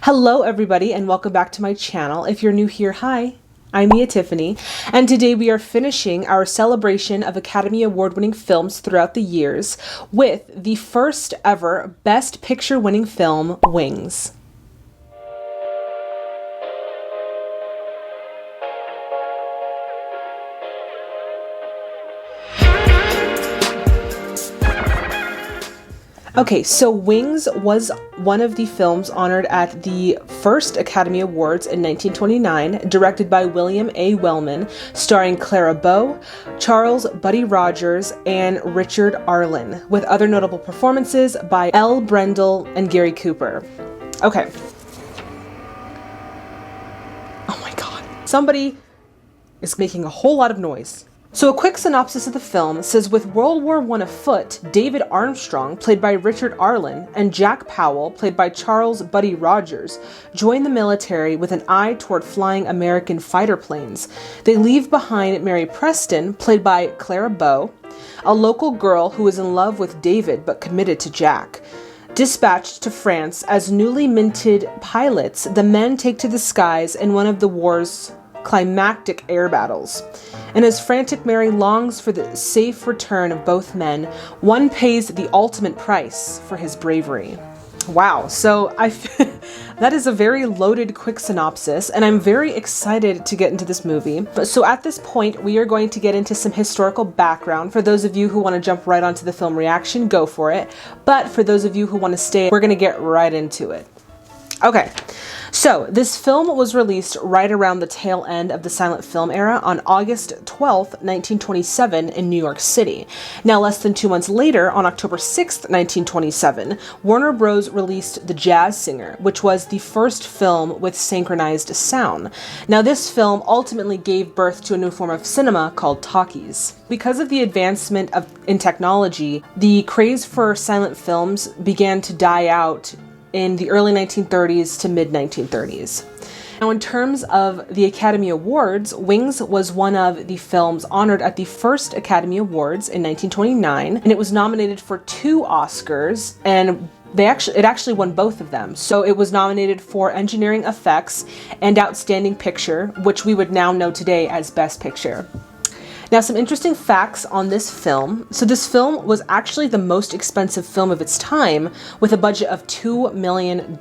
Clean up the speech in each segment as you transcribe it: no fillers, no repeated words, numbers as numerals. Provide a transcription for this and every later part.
Hello everybody and welcome back to my channel. If you're new here, hi, I'm Tiffany, and today we are finishing our celebration of Academy Award-winning films throughout the years with the first ever Best Picture winning film, Wings. Okay, so Wings was one of the films honored at the first Academy Awards in 1929, directed by William Wellman, starring Clara Bow, Charles Buddy Rogers, and Richard Arlen, with other notable performances by L. Brendel and Gary Cooper. Okay. Oh my god. Somebody is making a whole lot of noise. So a quick synopsis of the film says, with World War I afoot, David Armstrong, played by Richard Arlen, and Jack Powell, played by Charles Buddy Rogers, join the military with an eye toward flying American fighter planes. They leave behind Mary Preston, played by Clara Bow, a local girl who is in love with David but committed to Jack. Dispatched to France as newly minted pilots, the men take to the skies in one of the war's climactic air battles. And as frantic Mary longs for the safe return of both men, one pays the ultimate price for his bravery. Wow, so that is a very loaded quick synopsis, and I'm very excited to get into this movie. So at this point, we are going to get into some historical background. For those of you who want to jump right onto the film reaction, go for it. But for those of you who want to stay, we're going to get right into it. Okay, so this film was released right around the tail end of the silent film era on August 12th, 1927 in New York City. Now, less than 2 months later, on October 6th, 1927, Warner Bros. Released The Jazz Singer, which was the first film with synchronized sound. Now, this film ultimately gave birth to a new form of cinema called talkies. Because of the advancement in technology, the craze for silent films began to die out in the early 1930s to mid-1930s. Now, in terms of the Academy Awards, Wings was one of the films honored at the first Academy Awards in 1929, and it was nominated for 2 Oscars, and it actually won both of them. So it was nominated for Engineering Effects and Outstanding Picture, which we would now know today as Best Picture. Now, some interesting facts on this film. So this film was actually the most expensive film of its time, with a budget of $2 million.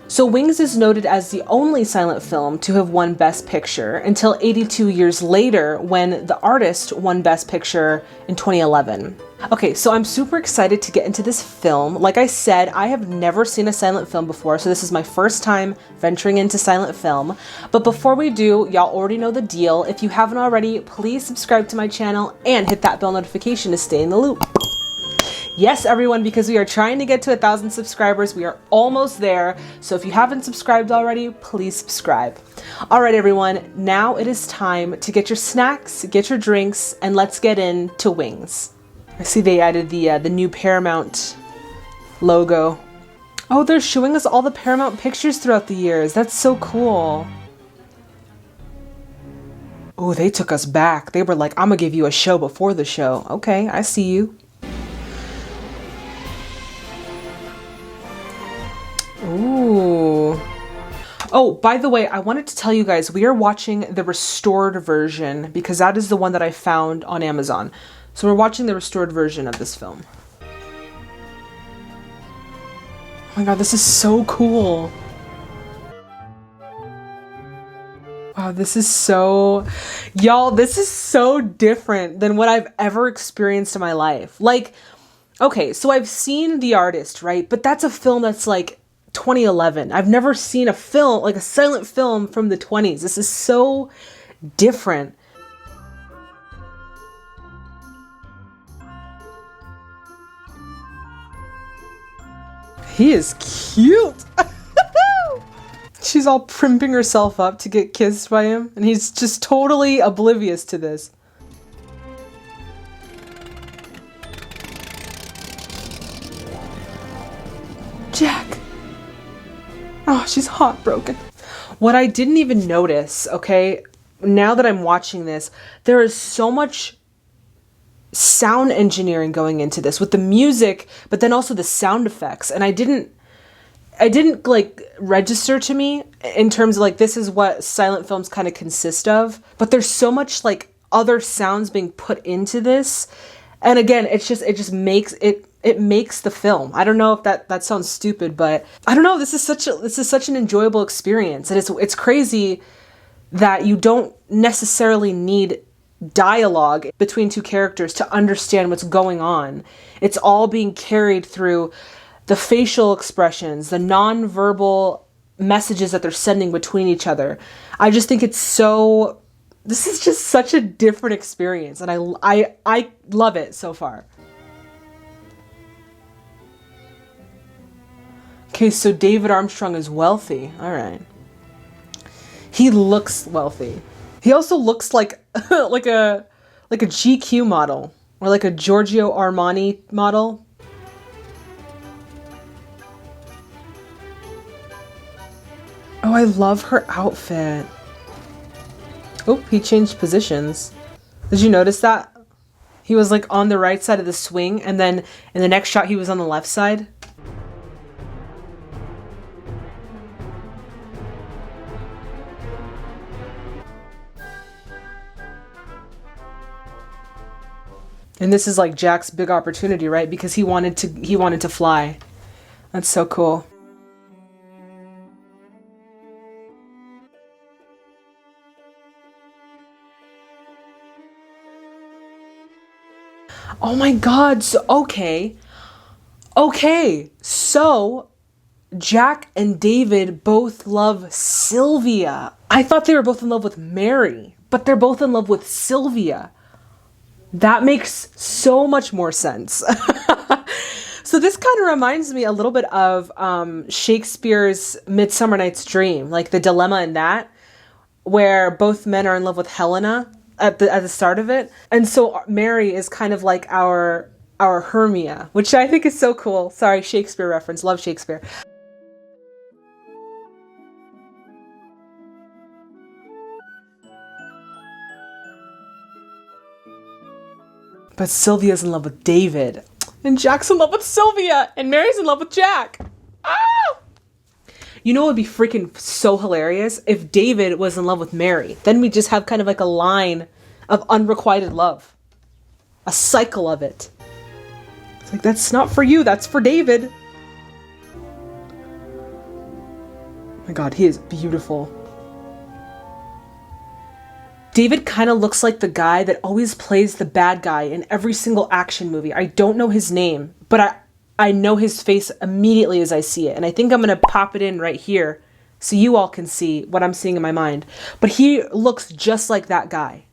So Wings is noted as the only silent film to have won Best Picture until 82 years later, when The Artist won Best Picture in 2011. Okay, so I'm super excited to get into this film. Like I said, I have never seen a silent film before, so this is my first time venturing into silent film. But before we do, y'all already know the deal. If you haven't already, please subscribe to my channel and hit that bell notification to stay in the loop. Yes, everyone, because we are trying to get to 1,000 subscribers. We are almost there. So if you haven't subscribed already, please subscribe. All right, everyone, now it is time to get your snacks, get your drinks, and let's get into Wings. I see they added the new Paramount logo. Oh, they're showing us all the Paramount pictures throughout the years. That's so cool. Oh, they took us back. They were like, I'm gonna give you a show before the show. Okay, I see you. Ooh. Oh, by the way, I wanted to tell you guys, we are watching the restored version because that is the one that I found on Amazon. So we're watching the restored version of this film. Oh my god, this is so cool. Wow, this is so... Y'all, this is so different than what I've ever experienced in my life. Like, okay, so I've seen The Artist, right? But that's a film that's like 2011. I've never seen a film, like a silent film from the 20s. This is so different. He is cute. She's all primping herself up to get kissed by him, and he's just totally oblivious to this. Jack. Oh, she's heartbroken. What I didn't even notice, okay, now that I'm watching this, there is so much sound engineering going into this with the music, but then also the sound effects. And I didn't it didn't like register to me in terms of like this is what silent films kind of consist of, but there's so much like other sounds being put into this, and again it just makes it makes the film. I don't know if that sounds stupid, but I don't know, this is such an enjoyable experience, and it's crazy that you don't necessarily need dialogue between two characters to understand what's going on. It's all being carried through the facial expressions, the non-verbal messages that they're sending between each other. I just think this is just such a different experience, and I love it so far. Okay, so David Armstrong is wealthy. All right. He looks wealthy. He also looks like like a GQ model or like a Giorgio Armani model. Oh, I love her outfit. Oh, he changed positions. Did you notice that? He was like on the right side of the swing, and then in the next shot he was on the left side. And this is like Jack's big opportunity, right? Because he wanted to fly. That's so cool. Oh my God. So, okay. So Jack and David both love Sylvia. I thought they were both in love with Mary, but they're both in love with Sylvia. That makes so much more sense. So this kind of reminds me a little bit of Shakespeare's Midsummer Night's Dream, like the dilemma in that, where both men are in love with Helena at the start of it. And so Mary is kind of like our Hermia, which I think is so cool. Sorry, Shakespeare reference. Love Shakespeare. But Sylvia's in love with David. And Jack's in love with Sylvia. And Mary's in love with Jack. Ah! You know what would be freaking so hilarious? If David was in love with Mary. Then we just have kind of like a line of unrequited love. A cycle of it. It's like, that's not for you. That's for David. Oh my God, he is beautiful. David kind of looks like the guy that always plays the bad guy in every single action movie. I don't know his name, but I know his face immediately as I see it. And I think I'm going to pop it in right here so you all can see what I'm seeing in my mind. But he looks just like that guy.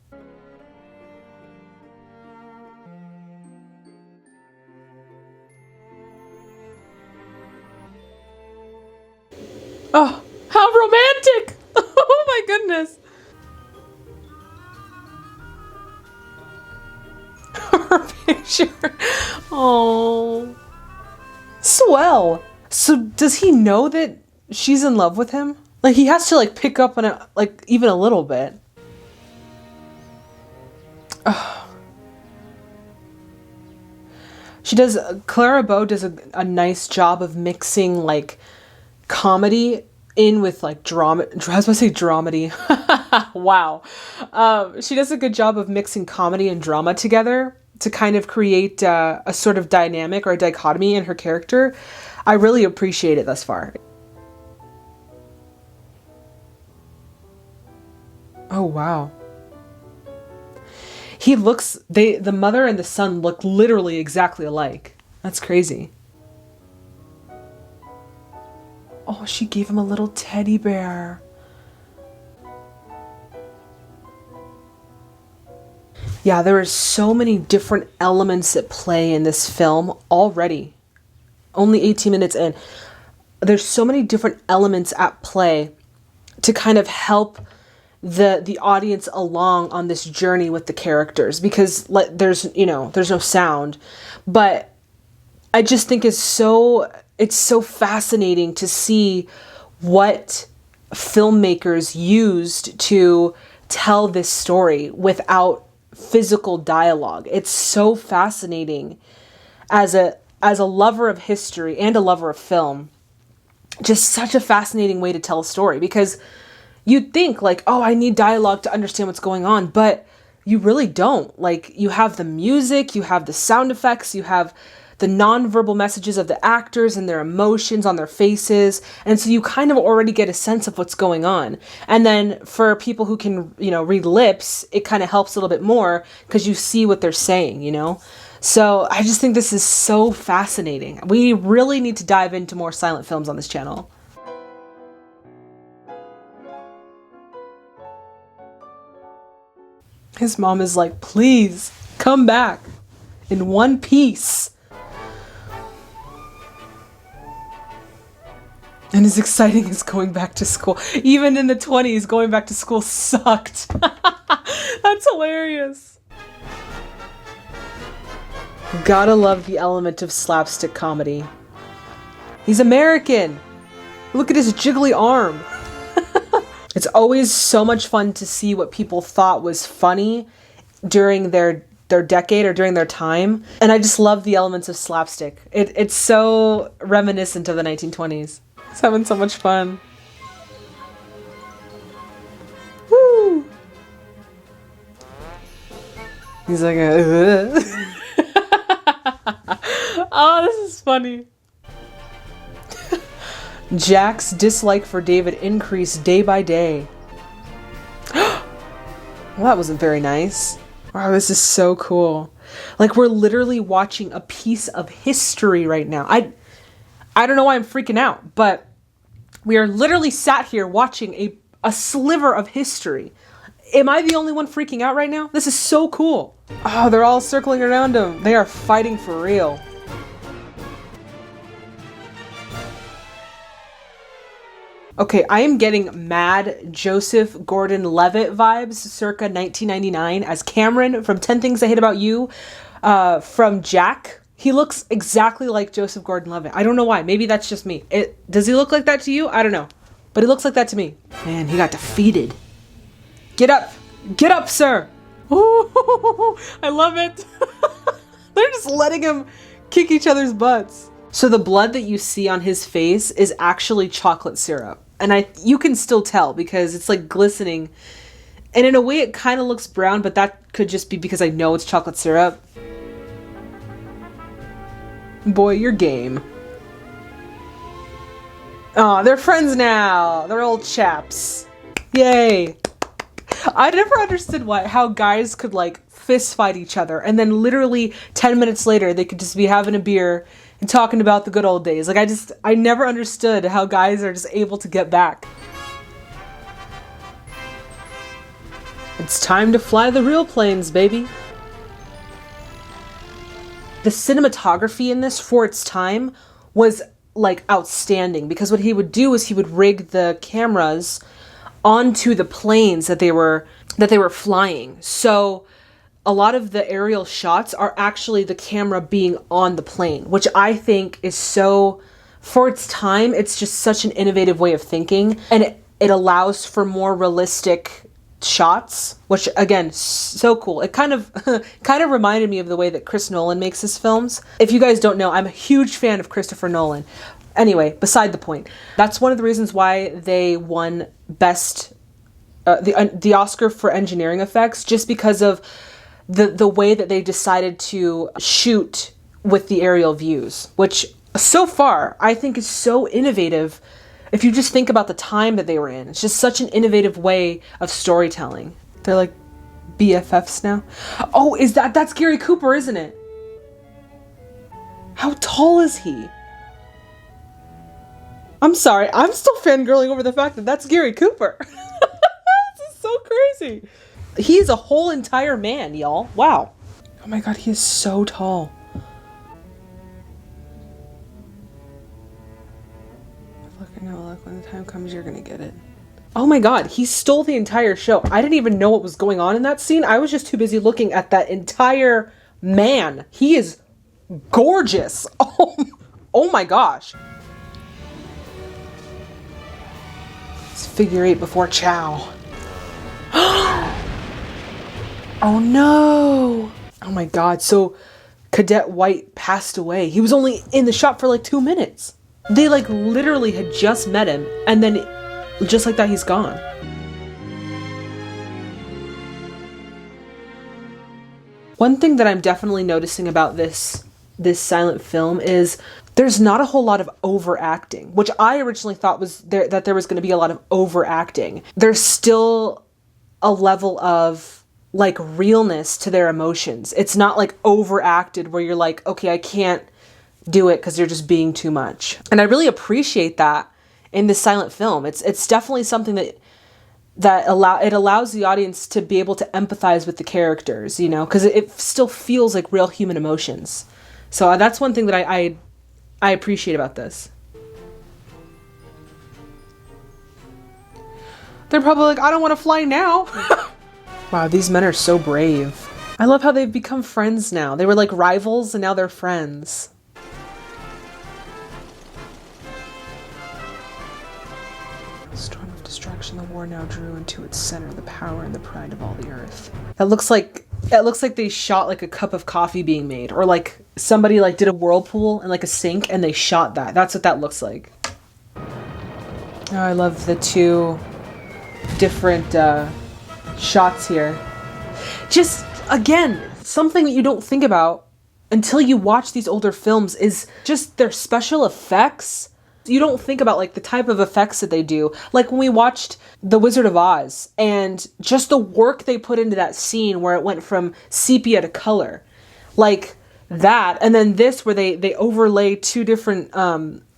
Oh, how romantic! Oh my goodness. Her picture. Oh, swell. So does he know that she's in love with him? Like he has to like pick up on it, like even a little bit. Oh. Clara Bow does a nice job of mixing like comedy in with like drama. I was about to say dramedy. Wow. She does a good job of mixing comedy and drama together to kind of create a sort of dynamic or a dichotomy in her character. I really appreciate it thus far. Oh, wow. The mother and the son look literally exactly alike. That's crazy. Oh, she gave him a little teddy bear. Yeah, there are so many different elements at play in this film already. Only 18 minutes in. There's so many different elements at play to kind of help the audience along on this journey with the characters, because there's no sound, but I just think it's so fascinating to see what filmmakers used to tell this story without physical dialogue. It's so fascinating as a lover of history and a lover of film. Just such a fascinating way to tell a story, because you'd think like, oh, I need dialogue to understand what's going on, but you really don't. Like, you have the music, you have the sound effects, you have the nonverbal messages of the actors and their emotions on their faces. And so you kind of already get a sense of what's going on. And then for people who can, read lips, it kind of helps a little bit more because you see what they're saying. So I just think this is so fascinating. We really need to dive into more silent films on this channel. His mom is like, please come back in one piece. And as exciting as going back to school, even in the 20s, going back to school sucked. That's hilarious. Gotta love the element of slapstick comedy. He's American. Look at his jiggly arm. It's always so much fun to see what people thought was funny during their decade or during their time. And I just love the elements of slapstick. It's so reminiscent of the 1920s. He's having so much fun. Woo! He's like, oh, this is funny. Jack's dislike for David increased day by day. Well, that wasn't very nice. Wow, this is so cool. Like, we're literally watching a piece of history right now. I don't know why I'm freaking out, but we are literally sat here watching a sliver of history. Am I the only one freaking out right now? This is so cool. Oh, they're all circling around him. They are fighting for real. Okay, I am getting mad Joseph Gordon-Levitt vibes circa 1999 as Cameron from 10 Things I Hate About You, from Jack. He looks exactly like Joseph Gordon-Levitt. I don't know why. Maybe that's just me. Does he look like that to you? I don't know. But he looks like that to me. Man, he got defeated. Get up. Get up, sir. Ooh, I love it. They're just letting him kick each other's butts. So the blood that you see on his face is actually chocolate syrup. And you can still tell because it's like glistening. And in a way it kind of looks brown, but that could just be because I know it's chocolate syrup. Boy, you're game. Aw, they're friends now. They're old chaps. Yay. I never understood how guys could like fist fight each other and then literally 10 minutes later they could just be having a beer and talking about the good old days. Like I never understood how guys are just able to get back. It's time to fly the real planes, baby. The cinematography in this for its time was like outstanding because what he would do is he would rig the cameras onto the planes that they were flying. So a lot of the aerial shots are actually the camera being on the plane, which I think is so, for its time, it's just such an innovative way of thinking, and it allows for more realistic shots, which again, so cool. It kind of reminded me of the way that Chris Nolan makes his films. If you guys don't know, I'm a huge fan of Christopher Nolan. Anyway, beside the point. That's one of the reasons why they won the Oscar for engineering effects, just because of the way that they decided to shoot with the aerial views, which so far I think is so innovative. If you just think about the time that they were in, it's just such an innovative way of storytelling. They're like BFFs now. Oh, that's Gary Cooper, isn't it? How tall is he? I'm sorry, I'm still fangirling over the fact that that's Gary Cooper. This is so crazy. He is a whole entire man, y'all. Wow. Oh my god, he is so tall. Look, when the time comes, you're gonna get it. Oh my god, he stole the entire show. I didn't even know what was going on in that scene. I was just too busy looking at that entire man. He is gorgeous. Oh my gosh. It's figure 8 before chow. Oh no. Oh my god, so Cadet White passed away. He was only in the shop for like 2 minutes. They like literally had just met him, and then just like that, he's gone. One thing that I'm definitely noticing about this silent film is there's not a whole lot of overacting, which I originally thought was that there was going to be a lot of overacting. There's still a level of like realness to their emotions. It's not like overacted where you're like, okay, I can't do it because you're just being too much. And I really appreciate that in this silent film. It's definitely something that allows the audience to be able to empathize with the characters, you know, because it still feels like real human emotions. So that's one thing that I appreciate about this. They're probably like, I don't want to fly now. Wow, these men are so brave. I love how they've become friends now. They were like rivals and now they're friends. Storm of destruction, the war now drew into its center the power and the pride of all the earth. It looks like they shot like a cup of coffee being made, or like somebody like did a whirlpool and like a sink and they shot that. That's what that looks like. Oh, I love the two different shots here. Just again, something that you don't think about until you watch these older films is just their special effects. You don't think about like the type of effects that they do. Like when we watched The Wizard of Oz and just the work they put into that scene where it went from sepia to color. Like that. And then this where they overlay two different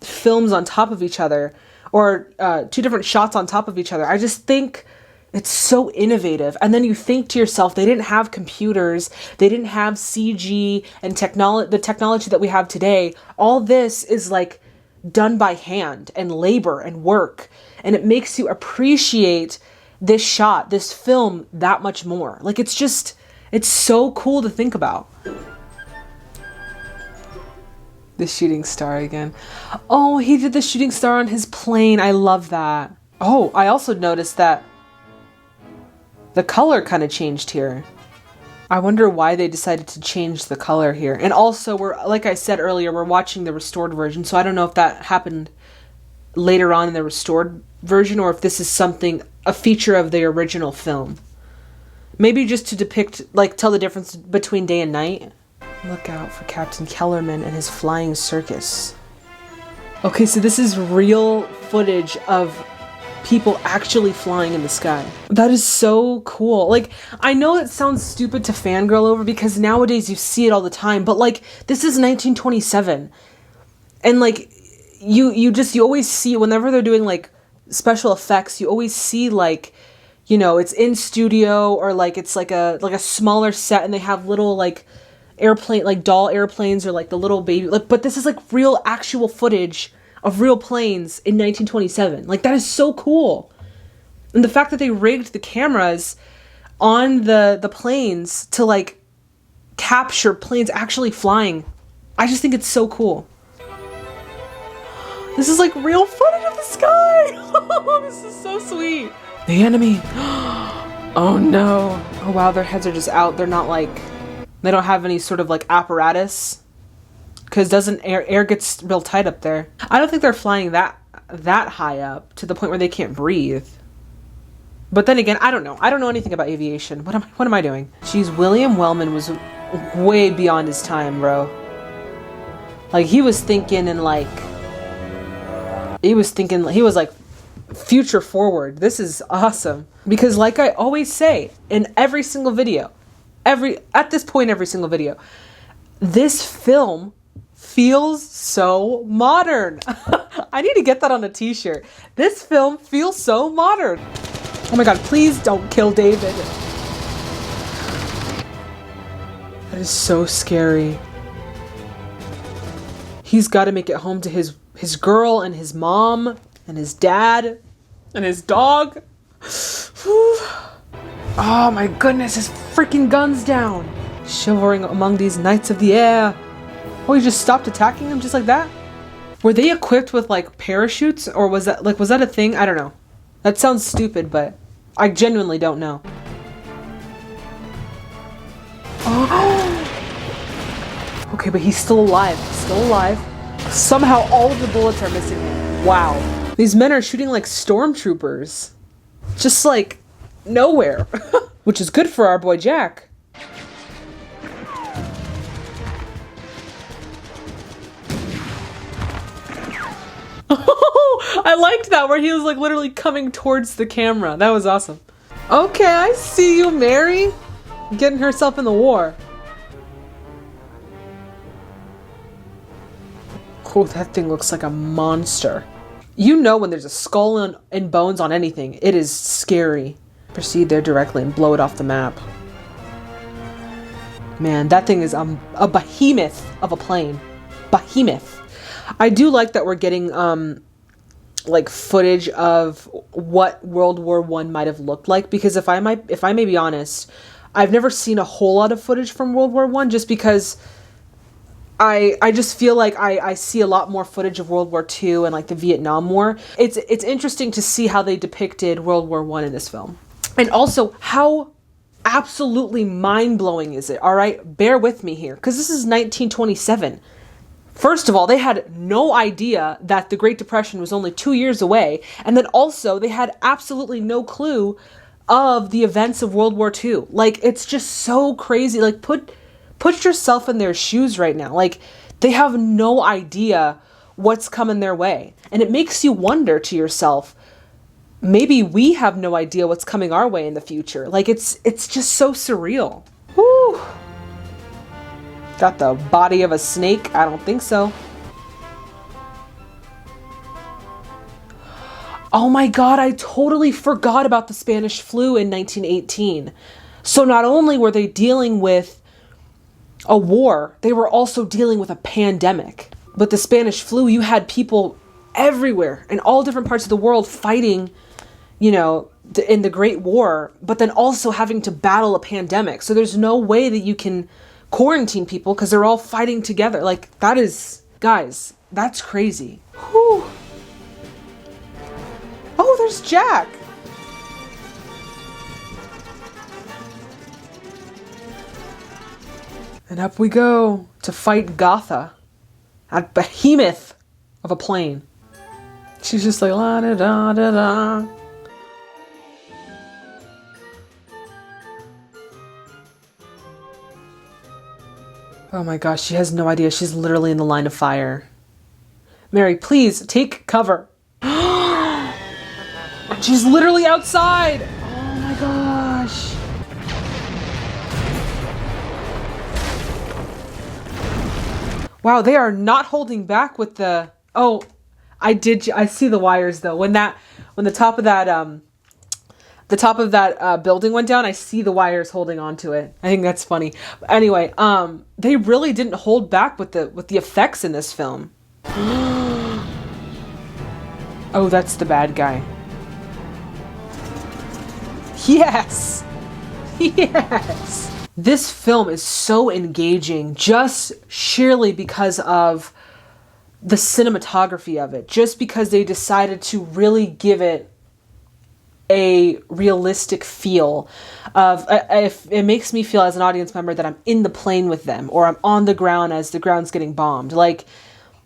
films on top of each other, or two different shots on top of each other. I just think it's so innovative. And then you think to yourself, they didn't have computers, they didn't have CG and the technology that we have today. All this is like done by hand and labor and work. And it makes you appreciate this shot, this film that much more. Like it's so cool to think about. The shooting star again. Oh, he did the shooting star on his plane. I love that. Oh, I also noticed that the color kind of changed here. I wonder why they decided to change the color here. And also, like I said earlier, we're watching the restored version, so I don't know if that happened later on in the restored version or if this is a feature of the original film. Maybe just to depict, like, tell the difference between day and night. Look out for Captain Kellerman and his flying circus. Okay, so this is real footage of people actually flying in the sky. That is so cool. Like, I know it sounds stupid to fangirl over because nowadays you see it all the time, but like, this is 1927. And like, you always see, whenever they're doing like special effects, you always see like, you know, it's in studio or like it's like a smaller set and they have little like airplane, like doll airplanes or like the little baby, like, but this is like real actual footage of real planes in 1927. Like, that is so cool. And the fact that they rigged the cameras on the planes to like capture planes actually flying, I just think it's so cool. This is like real footage of the sky. This is so sweet. The enemy. Oh no. Oh wow, their heads are just out. They're not like, they don't have any sort of like apparatus. Because doesn't air gets real tight up there. I don't think they're flying that high up to the point where they can't breathe. But then again, I don't know. I don't know anything about aviation. What am I doing? Jeez, William Wellman was way beyond his time, bro. Like, he was thinking like future forward. This is awesome. Because like I always say in every single video, at this point, every single video, this film feels so modern. I need to get that on a t-shirt. This film feels so modern. Oh my god, please don't kill David. That is so scary. He's got to make it home to his girl and his mom and his dad and his dog. Oh my goodness, his freaking gun's down. Shivering among these knights of the air. Oh, he just stopped attacking him just like that? Were they equipped with like parachutes, or was that a thing? I don't know. That sounds stupid, but I genuinely don't know. Oh. Okay, but he's still alive. He's still alive. Somehow all of the bullets are missing him. Wow. These men are shooting like stormtroopers. Just like nowhere. Which is good for our boy Jack. I liked that where he was like literally coming towards the camera. That was awesome. Okay, I see you, Mary. Getting herself in the war. Oh, that thing looks like a monster. You know when there's a skull and bones on anything, it is scary. Proceed there directly and blow it off the map. Man, that thing is a behemoth of a plane. Behemoth. I do like that we're getting like footage of what World War I might have looked like, because if I may be honest, I've never seen a whole lot of footage from World War I, just because I just feel like I see a lot more footage of World War II and like the Vietnam War. It's interesting to see how they depicted World War I in this film. And also, how absolutely mind-blowing is it? All right, bear with me here, because this is 1927. First of all, they had no idea that the Great Depression was only 2 years away. And then also, they had absolutely no clue of the events of World War II. Like, it's just so crazy. Like, put yourself in their shoes right now. Like, they have no idea what's coming their way. And it makes you wonder to yourself, maybe we have no idea what's coming our way in the future. Like, it's just so surreal. Whew. Got the body of a snake? I don't think so. Oh my God, I totally forgot about the Spanish flu in 1918. So not only were they dealing with a war, they were also dealing with a pandemic. With the Spanish flu, you had people everywhere in all different parts of the world fighting, you know, in the Great War, but then also having to battle a pandemic. So there's no way that you can quarantine people because they're all fighting together. Like, that is, guys, that's crazy. Whew. Oh, there's Jack. And up we go to fight Gotha, that behemoth of a plane. She's just like la da da da da. Oh my gosh, she has no idea. She's literally in the line of fire. Mary, please take cover. She's literally outside. Oh my gosh. Wow, they are not holding back with the... Oh, I see the wires though. When the top of that building went down, I see the wires holding on to it. I think that's funny. Anyway, they really didn't hold back with the effects in this film. Oh, that's the bad guy. Yes! Yes! This film is so engaging just sheerly because of the cinematography of it. Just because they decided to really give it a realistic feel of, it makes me feel as an audience member that I'm in the plane with them, or I'm on the ground as the ground's getting bombed. Like,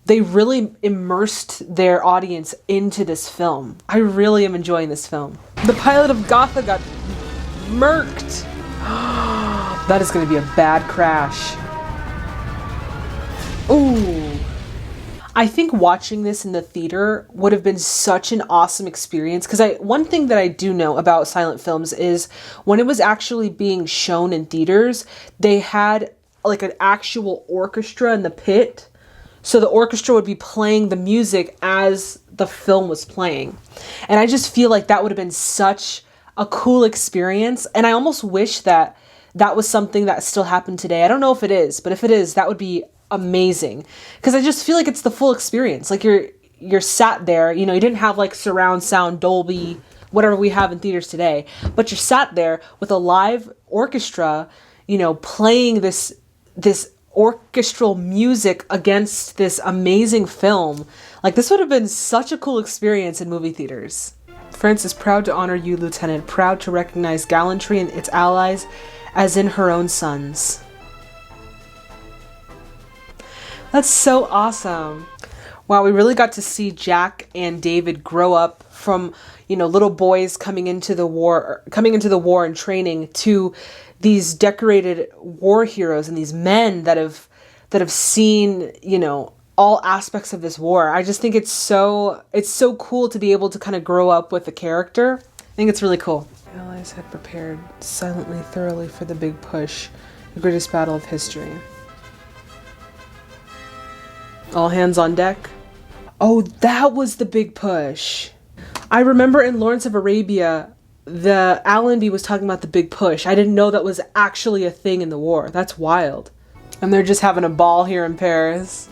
they really immersed their audience into this film. I really am enjoying this film. The pilot of Gotha got murked. That is going to be a bad crash. Ooh. I think watching this in the theater would have been such an awesome experience, because one thing that I do know about silent films is when it was actually being shown in theaters, they had like an actual orchestra in the pit. So the orchestra would be playing the music as the film was playing. And I just feel like that would have been such a cool experience. And I almost wish that that was something that still happened today. I don't know if it is, but if it is, that would be amazing. Because I just feel like it's the full experience. Like you're sat there, you know, you didn't have like surround sound, Dolby, whatever we have in theaters today, but you're sat there with a live orchestra, you know, playing this orchestral music against this amazing film. Like, this would have been such a cool experience in movie theaters. France is proud to honor you, Lieutenant, proud to recognize gallantry in its allies as in her own sons. That's so awesome. Wow, we really got to see Jack and David grow up from, little boys coming into the war and training to these decorated war heroes and these men that have seen, all aspects of this war. I just think it's so cool to be able to kind of grow up with the character. I think it's really cool. The Allies had prepared silently, thoroughly for the big push, the greatest battle of history. All hands on deck. Oh, that was the big push. I remember in Lawrence of Arabia, the Allenby was talking about the big push. I didn't know that was actually a thing in the war. That's wild. And they're just having a ball here in Paris.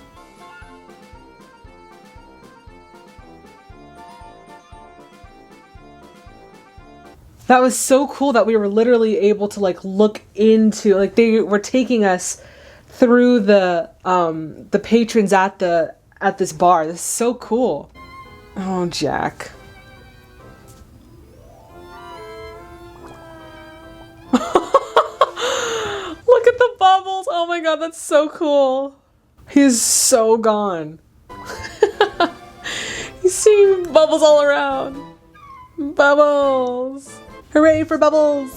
That was so cool that we were literally able to look into, they were taking us through the patrons at this bar. This is so cool. Oh, Jack. Look at the bubbles. Oh my god, that's so cool. He is so gone. He's seeing bubbles all around. Bubbles. Hooray for Bubbles.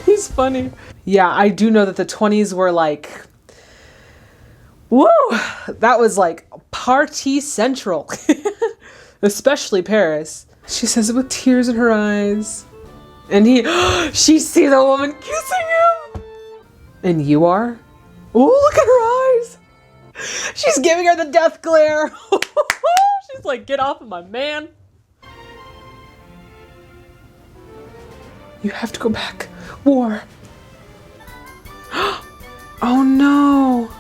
He's funny. Yeah, I do know that the 20s were woo! That was party central. Especially Paris. She says it with tears in her eyes. And she sees a woman kissing him. And you are? Ooh, look at her eyes. She's giving her the death glare. She's like, get off of my man. You have to go back. War. Oh no.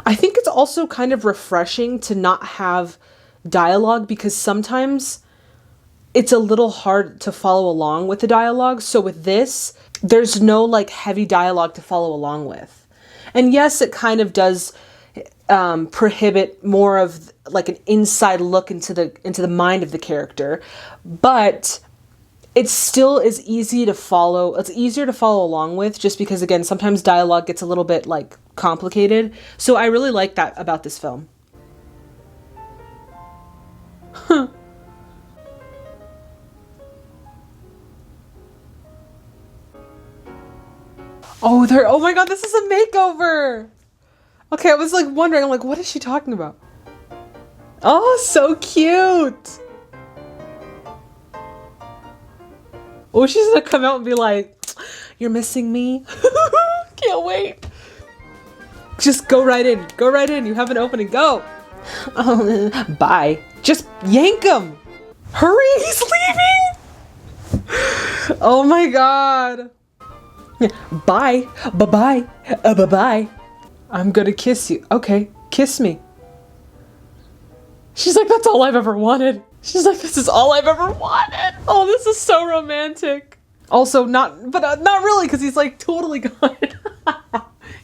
I think it's also kind of refreshing to not have dialogue because sometimes it's a little hard to follow along with the dialogue. So with this, there's no heavy dialogue to follow along with. And yes, it kind of does prohibit more of an inside look into the mind of the character, but it still is easy to follow. It's easier to follow along with just because, again, sometimes dialogue gets a little bit complicated. So I really like that about this film. Huh. Oh my god, this is a makeover. Okay, I was wondering, I'm what is she talking about? Oh, so cute. Oh, she's gonna come out and be like, you're missing me? Can't wait. Just go right in. Go right in. You have an opening. Go. Bye. Just yank him. Hurry, he's leaving. Oh my god. Bye. Bye-bye. Bye-bye. I'm gonna kiss you. Okay, kiss me. She's like, that's all I've ever wanted. She's like, this is all I've ever wanted. Oh, this is so romantic. Also, not really, because he's totally gone.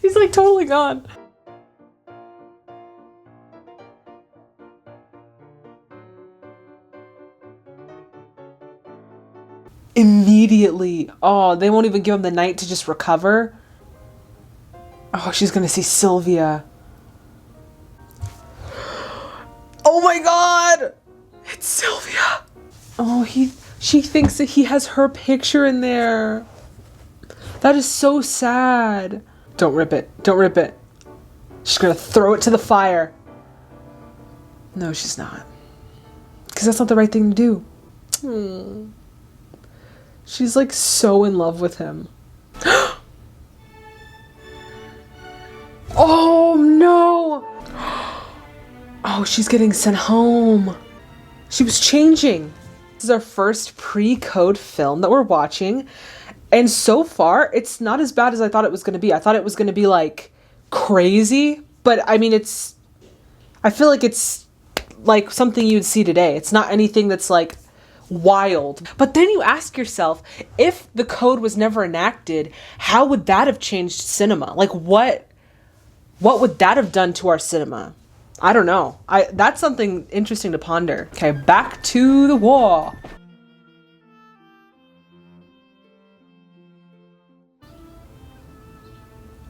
He's totally gone. Immediately. Oh, they won't even give him the night to just recover. Oh, she's gonna see Sylvia. Oh my god! It's Sylvia! Oh, she thinks that he has her picture in there. That is so sad. Don't rip it. Don't rip it. She's gonna throw it to the fire. No, she's not. Because that's not the right thing to do. She's so in love with him. Oh no! Oh, she's getting sent home. She was changing. This is our first pre-code film that we're watching. And so far, it's not as bad as I thought it was going to be. I thought it was going to be crazy. But I mean, I feel like it's something you'd see today. It's not anything that's wild. But then you ask yourself, if the code was never enacted, how would that have changed cinema? What would that have done to our cinema? I don't know. That's something interesting to ponder. Okay, back to the war.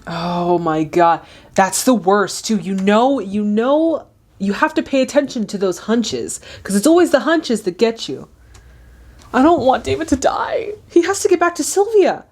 Oh my God. That's the worst too. You have to pay attention to those hunches because it's always the hunches that get you. I don't want David to die. He has to get back to Sylvia.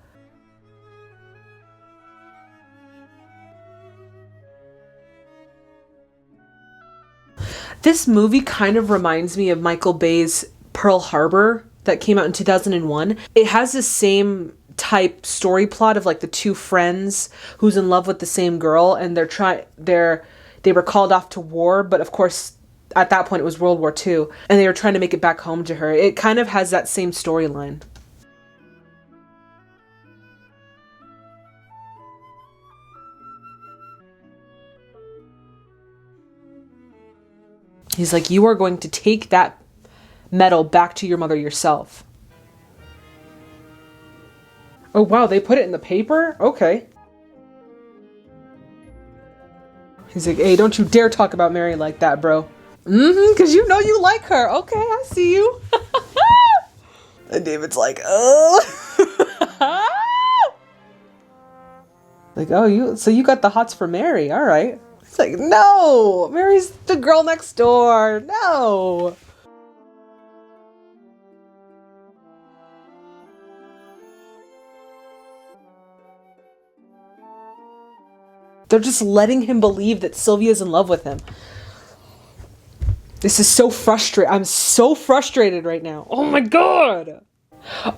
This movie kind of reminds me of Michael Bay's Pearl Harbor that came out in 2001. It has the same type story plot of like the two friends who's in love with the same girl, and they were called off to war, but of course at that point it was World War II, and they were trying to make it back home to her. It kind of has that same storyline. He's like, you are going to take that medal back to your mother yourself. Oh wow, they put it in the paper? Okay. He's like, hey, don't you dare talk about Mary like that, bro. Because you know you like her. Okay, I see you. And David's like, oh. Like, oh, so you got the hots for Mary. All right. It's like, no, Mary's the girl next door. No. They're just letting him believe that Sylvia's in love with him. This is so frustrating. I'm so frustrated right now. Oh my God.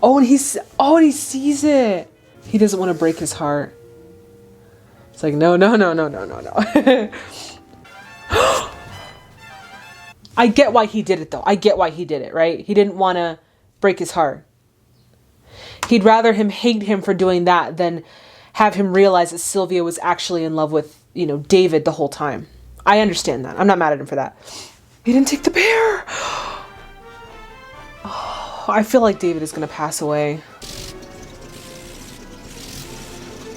Oh, and he sees it. He doesn't want to break his heart. It's like, no. I get why he did it though. I get why he did it, right? He didn't want to break his heart. He'd rather him hate him for doing that than have him realize that Sylvia was actually in love with, David the whole time. I understand that. I'm not mad at him for that. He didn't take the bear. Oh, I feel like David is going to pass away.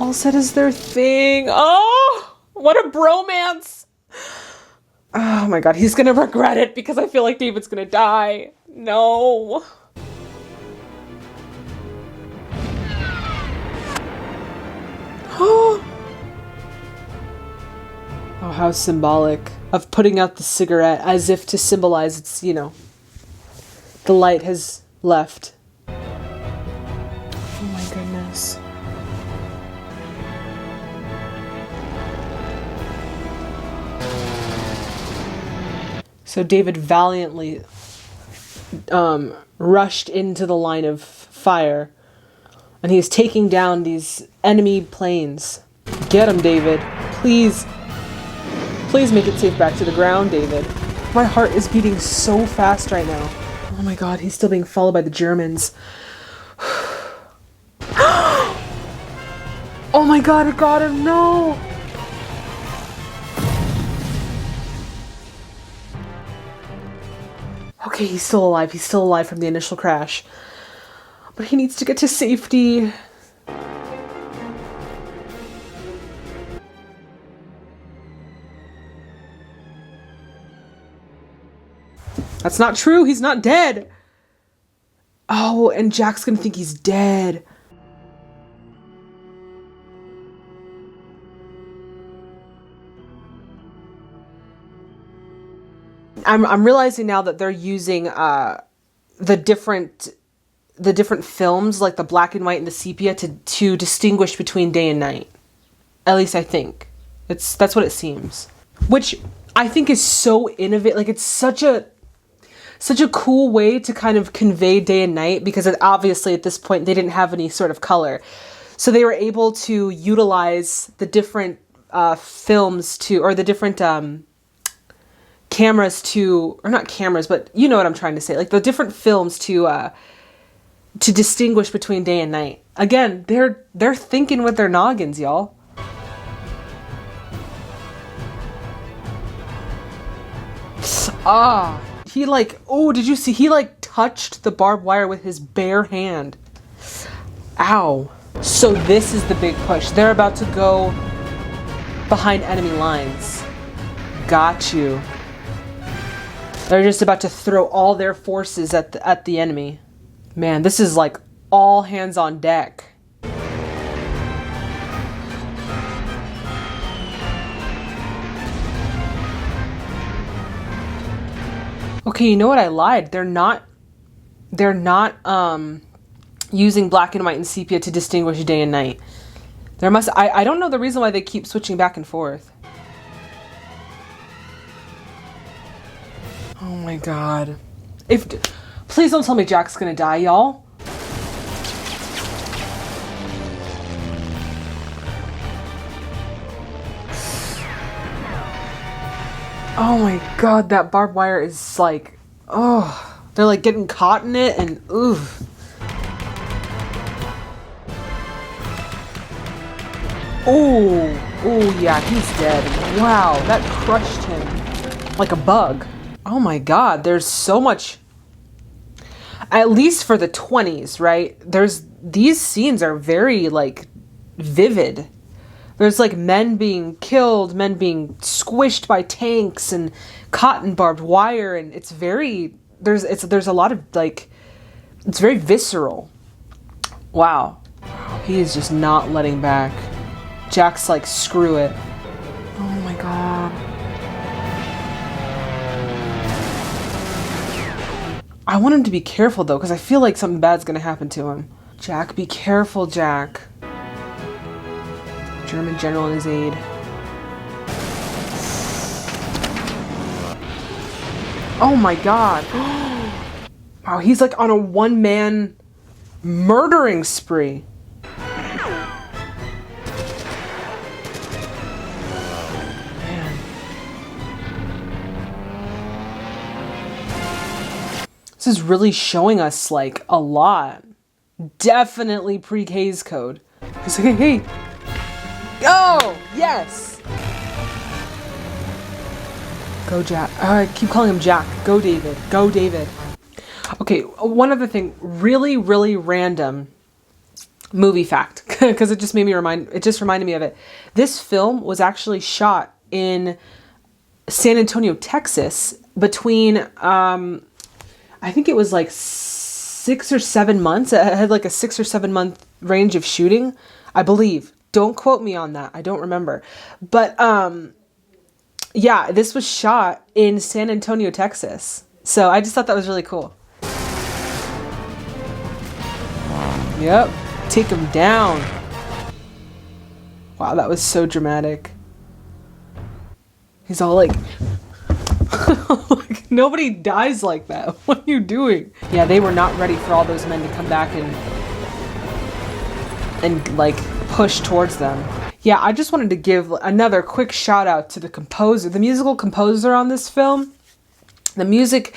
All said is their thing. Oh, what a bromance. Oh my God, he's going to regret it because I feel like David's going to die. No. Oh, how symbolic of putting out the cigarette as if to symbolize it's, the light has left. Oh my goodness. So David valiantly rushed into the line of fire, and he is taking down these enemy planes. Get him, David. Please make it safe back to the ground, David. My heart is beating so fast right now. Oh my God, he's still being followed by the Germans. Oh my God, it got him, no! Okay, he's still alive. He's still alive from the initial crash. But he needs to get to safety. That's not true. He's not dead. Oh, and Jack's gonna think he's dead. I'm realizing now that they're using the different films, like the black and white and the sepia, to distinguish between day and night. At least I think that's what it seems, which I think is so innovative. Like, it's such a cool way to kind of convey day and night, because obviously at this point they didn't have any sort of color, so they were able to utilize the different films or the different cameras or not cameras, but you know what I'm trying to say, like the different films to distinguish between day and night. Again, they're thinking with their noggins, y'all. Did you see? He touched the barbed wire with his bare hand. Ow. So this is the big push. They're about to go behind enemy lines. Got you. They're just about to throw all their forces at the enemy. Man, this is like all hands on deck. Okay, you know what? I lied. They're not using black and white and sepia to distinguish day and night. I don't know the reason why they keep switching back and forth. Oh my god. Please don't tell me Jack's gonna die, y'all. Oh my god, that barbed wire is like, oh, they're like getting caught in it and ooh. Oh, yeah, he's dead. Wow, that crushed him like a bug. Oh my god, there's so much, at least for the 20s, right? These scenes are very like vivid. There's like men being killed, men being squished by tanks and caught in barbed wire, and it's very, there's a lot of like, it's very visceral. Wow. He is just not letting back. Jack's like, screw it. Oh my god. I want him to be careful though, because I feel like something bad's gonna happen to him. Jack, be careful, Jack. German general and his aide. Oh my god. Wow, he's like on a one-man murdering spree. Man. This is really showing us like a lot. Definitely pre-K's code. He's like, hey, go! Yes! Go, Jack. I keep calling him Jack. Go, David. Go, David. Okay, one other thing. Really, really random movie fact. Because it just reminded me of it. This film was actually shot in San Antonio, Texas between, I think it was like 6 or 7 months. It had like a 6 or 7 month range of shooting, I believe. Don't quote me on that. I don't remember. But, yeah, this was shot in San Antonio, Texas. So I just thought that was really cool. Yep. Take him down. Wow, that was so dramatic. He's all like, like, nobody dies like that. What are you doing? Yeah, they were not ready for all those men to come back and like push towards them. Yeah, I just wanted to give another quick shout out to the composer, the musical composer on this film. The music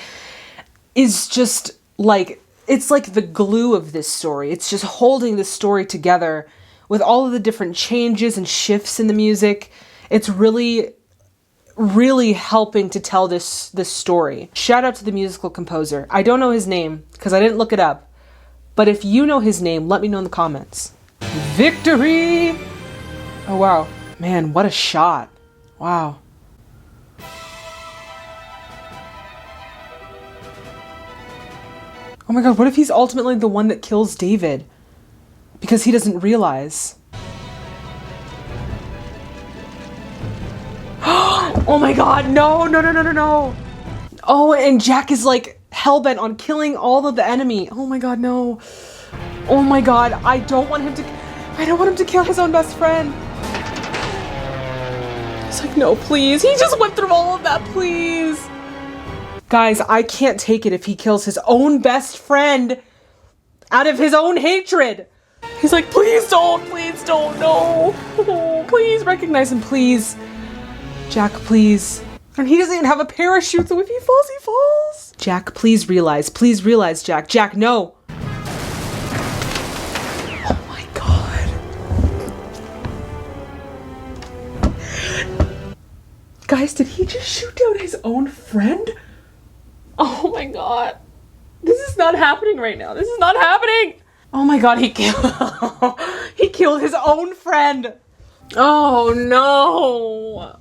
is just like, it's like the glue of this story. It's just holding this story together with all of the different changes and shifts in the music. It's really, really helping to tell this story. Shout out to the musical composer. I don't know his name because I didn't look it up. But if you know his name, let me know in the comments. Victory! Oh, wow. Man, what a shot. Wow. Oh my god, what if he's ultimately the one that kills David? Because he doesn't realize. Oh my god, no, no, no, no, no, no. Oh, and Jack is like hellbent on killing all of the enemy. Oh my god, no. Oh my god, I don't want him to kill his own best friend. He's like, no, please. He just went through all of that, please. Guys, I can't take it if he kills his own best friend out of his own hatred. He's like, please don't, no. Oh, please recognize him, please. Jack, please. And he doesn't even have a parachute, so if he falls, he falls. Jack, please realize, Jack. Jack, no. Oh my god. Guys, did he just shoot down his own friend? Oh my god. This is not happening right now. This is not happening. Oh my god, he killed his own friend. Oh no.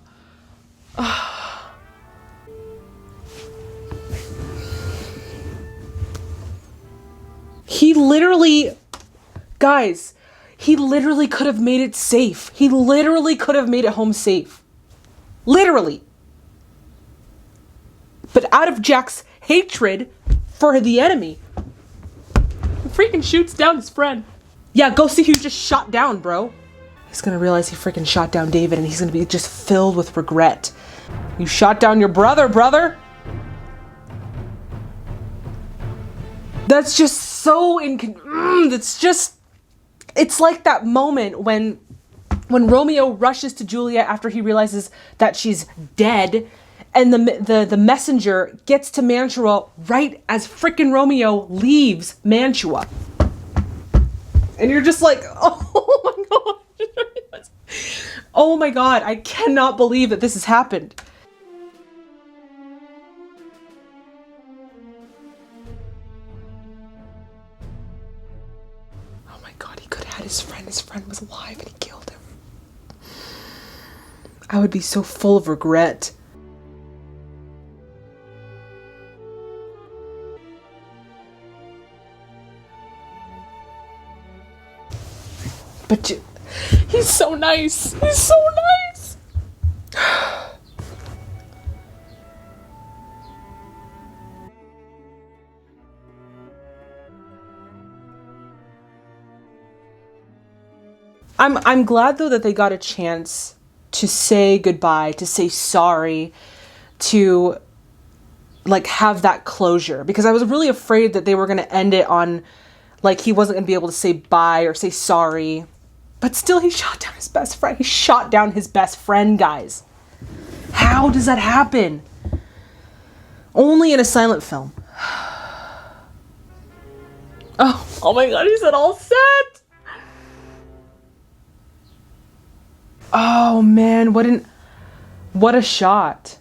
He literally, guys, he literally could have made it safe. He literally could have made it home safe. Literally. But out of Jack's hatred for the enemy. He freaking shoots down his friend. Yeah, go see who you just shot down, bro. He's gonna realize he freaking shot down David, and he's gonna be just filled with regret. You shot down your brother. That's just so it's like that moment when Romeo rushes to Juliet after he realizes that she's dead, and the messenger gets to Mantua right as frickin' Romeo leaves Mantua. And you're just like, oh my god. Oh my god, I cannot believe that this has happened. Oh my god, he could have had his friend. His friend was alive and he killed him. I would be so full of regret. But he's so nice. He's so nice. I'm glad though that they got a chance to say goodbye, to say sorry, to like have that closure, because I was really afraid that they were going to end it on like he wasn't going to be able to say bye or say sorry. But still, he shot down his best friend. He shot down his best friend, guys. How does that happen? Only in a silent film. Oh my god, he said all set. Oh man, what a shot.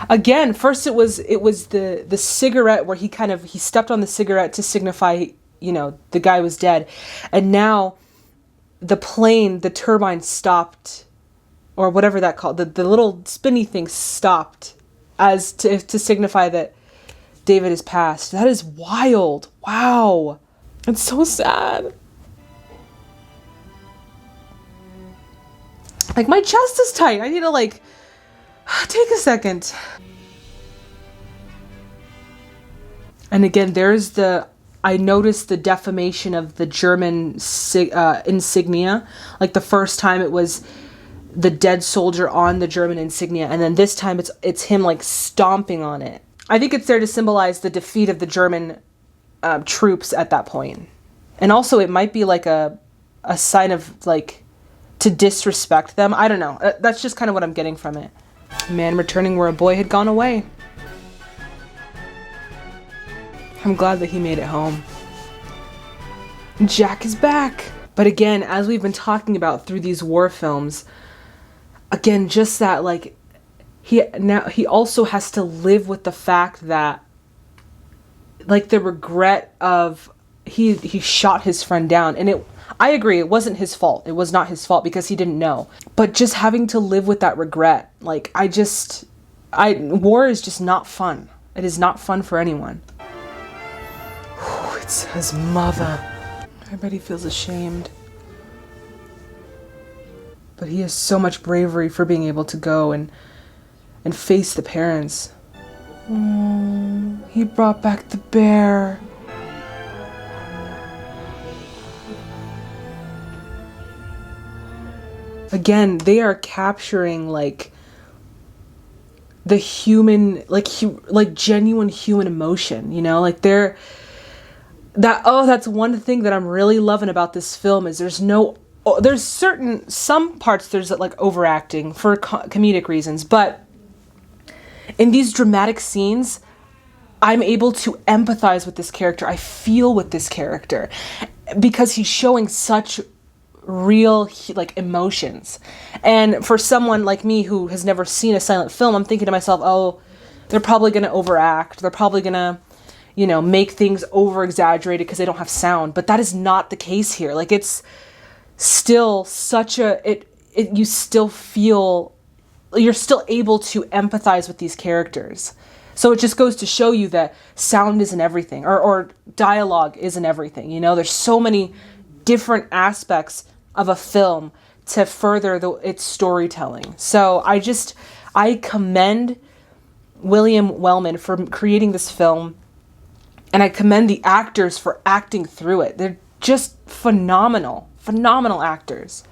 Again, first it was the cigarette where he stepped on the cigarette to signify, you know, the guy was dead. And now the turbine stopped, or whatever that called, the little spinny thing stopped as to signify that David is passed. That is wild. Wow. It's so sad. Like, my chest is tight. I need to like take a second. And again, I noticed the defamation of the German insignia. Like the first time it was the dead soldier on the German insignia, and then this time it's him like stomping on it. I think it's there to symbolize the defeat of the German troops at that point. And also it might be like a sign of like to disrespect them. I don't know. That's just kind of what I'm getting from it. Man returning where a boy had gone away. I'm glad that he made it home. Jack is back. But again, as we've been talking about through these war films, again, just that like he also has to live with the fact that like the regret of he shot his friend down, and I agree, it wasn't his fault. It was not his fault because he didn't know. But just having to live with that regret, like war is just not fun. It is not fun for anyone. It says mother. I bet he feels ashamed. But he has so much bravery for being able to go and face the parents. Oh, he brought back the bear. Again, they are capturing like the human, like genuine human emotion, you know, like that's one thing that I'm really loving about this film is there's some parts there's like overacting for comedic reasons, but in these dramatic scenes, I'm able to empathize with this character. I feel with this character because he's showing such real like emotions. And for someone like me who has never seen a silent film, I'm thinking to myself, oh, they're probably going to overact. They're probably going to, you know, make things over exaggerated because they don't have sound. But that is not the case here. Like, it's still such you still feel, you're still able to empathize with these characters. So it just goes to show you that sound isn't everything, or dialogue isn't everything. You know, there's so many different aspects of a film to further its storytelling. So I commend William Wellman for creating this film, and I commend the actors for acting through it. They're just phenomenal, phenomenal actors.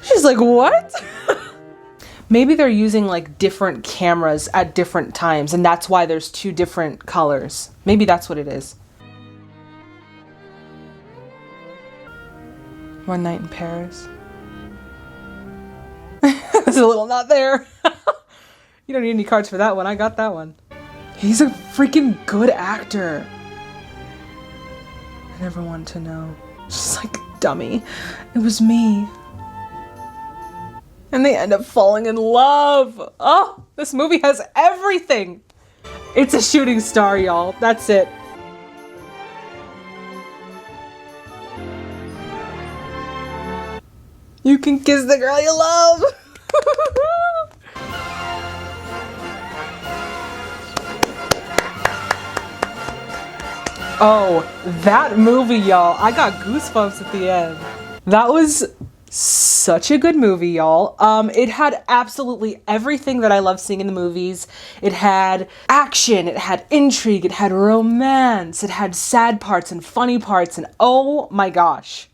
She's like, what? Maybe they're using like different cameras at different times, and that's why there's two different colors. Maybe that's what it is. One Night in Paris. There's a little not there. You don't need any cards for that one. I got that one. He's a freaking good actor. I never wanted to know. She's like, dummy. It was me. And they end up falling in love. Oh, this movie has everything. It's a shooting star, y'all. That's it. You can kiss the girl you love. Oh, that movie, y'all. I got goosebumps at the end. That was such a good movie, y'all. It had absolutely everything that I love seeing in the movies. It had action, it had intrigue, it had romance, it had sad parts and funny parts, and oh my gosh.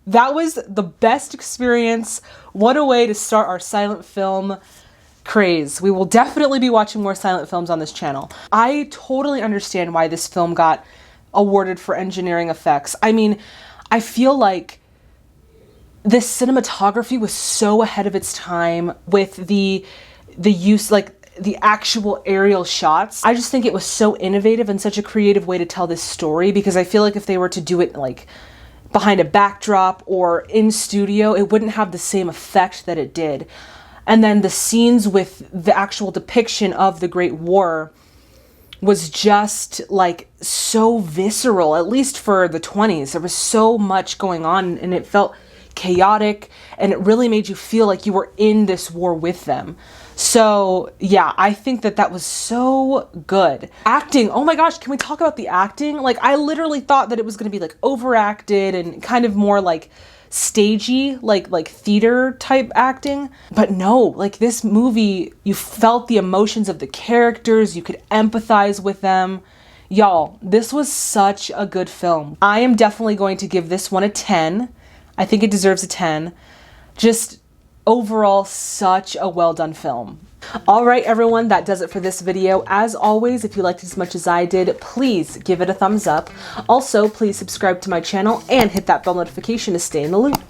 That was the best experience. What a way to start our silent film craze. We will definitely be watching more silent films on this channel. I totally understand why this film got awarded for engineering effects. I mean, I feel like this cinematography was so ahead of its time with the use, like the actual aerial shots. I just think it was so innovative and such a creative way to tell this story, because I feel like if they were to do it like behind a backdrop or in studio, it wouldn't have the same effect that it did. And then the scenes with the actual depiction of the Great War was just like so visceral, at least for the 20s. There was so much going on and it felt chaotic, and it really made you feel like you were in this war with them. So yeah, I think that that was so good. Acting, oh my gosh, can we talk about the acting? Like, I literally thought that it was going to be like overacted and kind of more like stagey, like theater type acting. But no, like this movie, you felt the emotions of the characters, you could empathize with them. Y'all, this was such a good film. I am definitely going to give this one a 10. I think it deserves a 10. Just overall, such a well done film. All right, everyone, that does it for this video. As always, if you liked it as much as I did, please give it a thumbs up. Also, please subscribe to my channel and hit that bell notification to stay in the loop.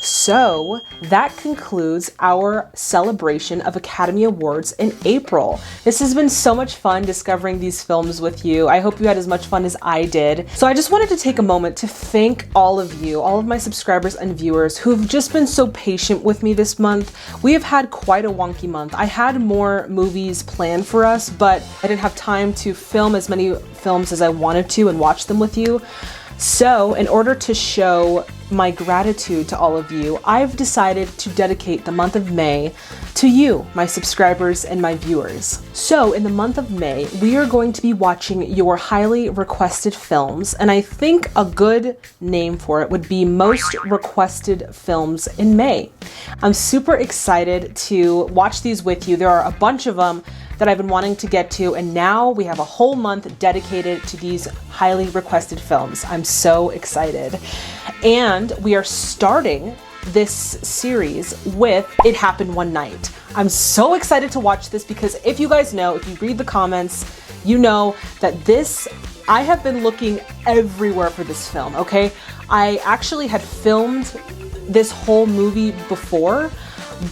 So that concludes our celebration of Academy Awards in April. This has been so much fun discovering these films with you. I hope you had as much fun as I did. So I just wanted to take a moment to thank all of you, all of my subscribers and viewers who've just been so patient with me this month. We have had quite a wonky month. I had more movies planned for us, but I didn't have time to film as many films as I wanted to and watch them with you. So in order to show my gratitude to all of you, I've decided to dedicate the month of May to you, my subscribers and my viewers. So in the month of May, we are going to be watching your highly requested films, and I think a good name for it would be Most Requested Films in May. I'm super excited to watch these with you. There are a bunch of them that I've been wanting to get to, and now we have a whole month dedicated to these highly requested films. I'm so excited. And we are starting this series with It Happened One Night. I'm so excited to watch this because if you guys know, if you read the comments, you know that I have been looking everywhere for this film, okay? I actually had filmed this whole movie before,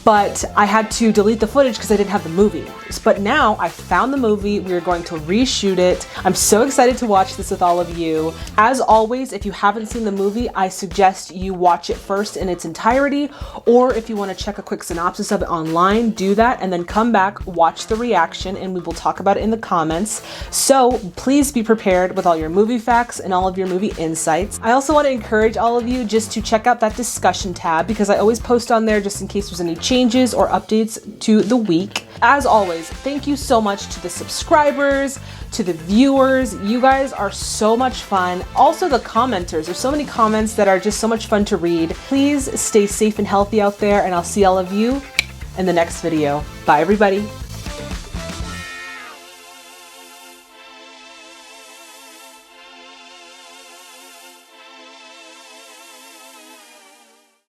but I had to delete the footage because I didn't have the movie. But now I found the movie. We are going to reshoot it. I'm so excited to watch this with all of you. As always, if you haven't seen the movie, I suggest you watch it first in its entirety, or if you want to check a quick synopsis of it online, do that, and then come back, watch the reaction, and we will talk about it in the comments. So please be prepared with all your movie facts and all of your movie insights. I also want to encourage all of you just to check out that discussion tab, because I always post on there just in case there's any changes or updates to the week. As always, thank you so much to the subscribers, to the viewers. You guys are so much fun. Also the commenters. There's so many comments that are just so much fun to read. Please stay safe and healthy out there, and I'll see all of you in the next video. Bye, everybody.